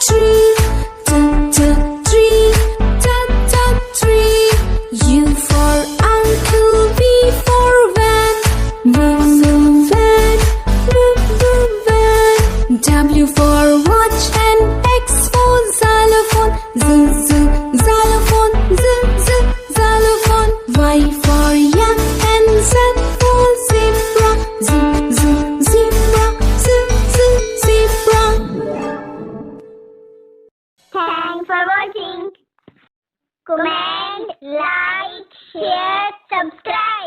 tree. Tree. Tree. U for uncle, V for van. Van. W for watch and X for xylophone. Xylophone. Xylophone. Y for yak and Z for zebra. Zebra. Thanks for watching. Comment, like, share, subscribe.